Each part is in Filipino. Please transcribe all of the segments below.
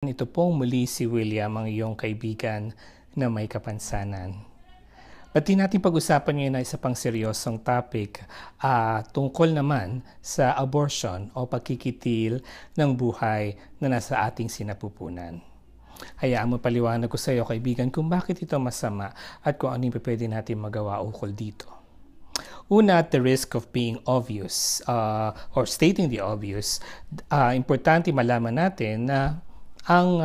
Ito pong muli si William, ang iyong kaibigan na may kapansanan. At di natin pag-usapan ngayon na isa pang seryosong topic tungkol naman sa abortion o pagkikitil ng buhay na nasa ating sinapupunan. Hayaan mo paliwanag ko sa iyo, kaibigan, kung bakit ito masama at kung ano yung pwede natin magawa ukol dito. Una, at the risk of being obvious or stating the obvious, importante malaman natin na ang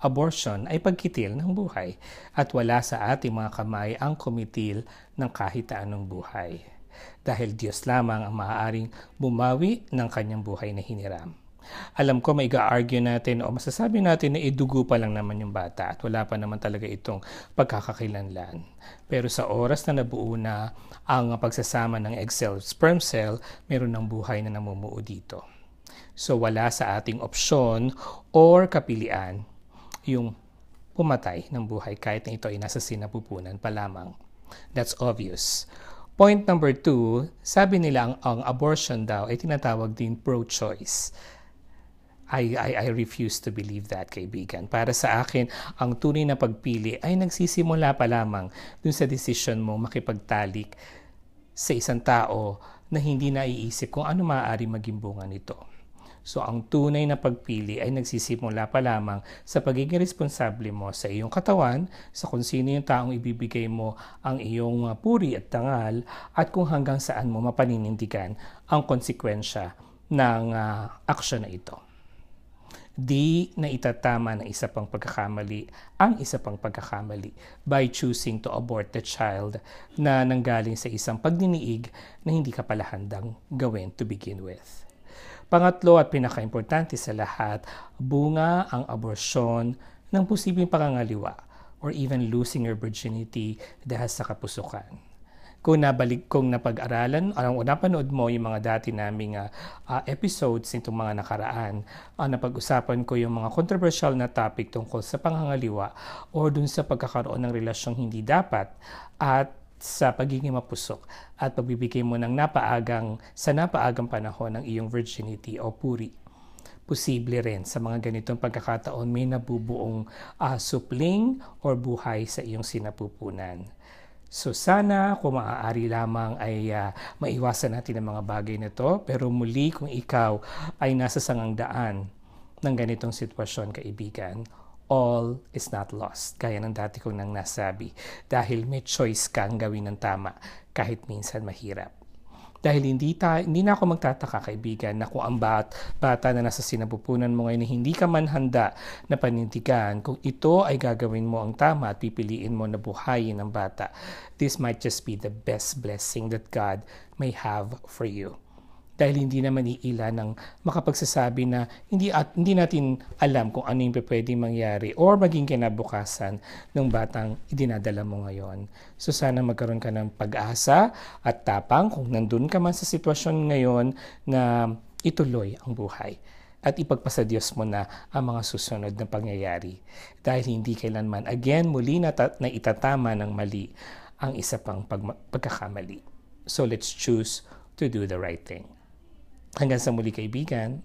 abortion ay pagkitil ng buhay at wala sa ating mga kamay ang kumitil ng kahit anong buhay. Dahil Diyos lamang ang maaaring bumawi ng kanyang buhay na hiniram. Alam ko may ga-argue natin o masasabi natin na idugo pa lang naman yung bata at wala pa naman talaga itong pagkakakilanlan. Pero sa oras na nabuo na ang pagsasama ng egg cell, sperm cell, meron ng buhay na namumuo dito. So wala sa ating opsyon or kapilian yung pumatay ng buhay kahit na ito ay nasa sinapupunan pa lamang. That's obvious. Point number 2, sabi nila ang abortion daw ay tinatawag din pro-choice. I refuse to believe that, kaibigan. Para sa akin, ang tunay na pagpili ay nagsisimula pa lamang dun sa decision mo makipagtalik sa isang tao na hindi naiisip kung ano maaari maging bunga nito. So ang tunay na pagpili ay nagsisimula pa lamang sa pagiging responsable mo sa iyong katawan, sa kung sino yung taong ibibigay mo ang iyong puri at dangal, at kung hanggang saan mo mapaninindigan ang konsekwensya ng aksyon na ito. Di na itatama ng isa pang pagkakamali ang isa pang pagkakamali by choosing to abort the child na nanggaling sa isang pagdiniig na hindi ka pala handang gawin to begin with. Pangatlo at pinaka-importante sa lahat, bunga ang aborsyon ng posibleng pangangaliwa or even losing your virginity dahil sa kapusukan. Kung napag-aralan o napanood mo yung mga dati naming episodes nitong mga nakaraan, napag-usapan ko yung mga controversial na topic tungkol sa pangangaliwa o dun sa pagkakaroon ng relasyong hindi dapat at sa pagiging mapusok at pagbibigay mo ng napaagang panahon ng iyong virginity o puri. Posible rin sa mga ganitong pagkakataon may nabubuong supling or buhay sa iyong sinapupunan. So sana kung maaari lamang ay maiwasan natin ang mga bagay na ito, pero muli kung ikaw ay nasa sangangdaan ng ganitong sitwasyon, kaibigan, all is not lost, gaya ng dati kong nang nasabi, dahil may choice kang gawin ng tama kahit minsan mahirap. Dahil hindi na ako magtataka, kaibigan, na kung ang bata na nasa sinapupunan mo ngayon hindi ka man handa na panindigan, kung ito ay gagawin mo ang tama at pipiliin mo na buhayin ang bata, this might just be the best blessing that God may have for you. Dahil hindi naman iila ng makapagsasabi na hindi natin alam kung ano yung pwedeng mangyari or maging kinabukasan ng batang idinadala mo ngayon. So sana magkaroon ka ng pag-asa at tapang kung nandun ka man sa sitwasyon ngayon na ituloy ang buhay. At ipagpasa Diyos mo na ang mga susunod na pangyayari. Dahil hindi kailanman again muli na itatama ng mali ang isa pang pagkakamali. So let's choose to do the right thing. Hanggang sa muli, kaibigan.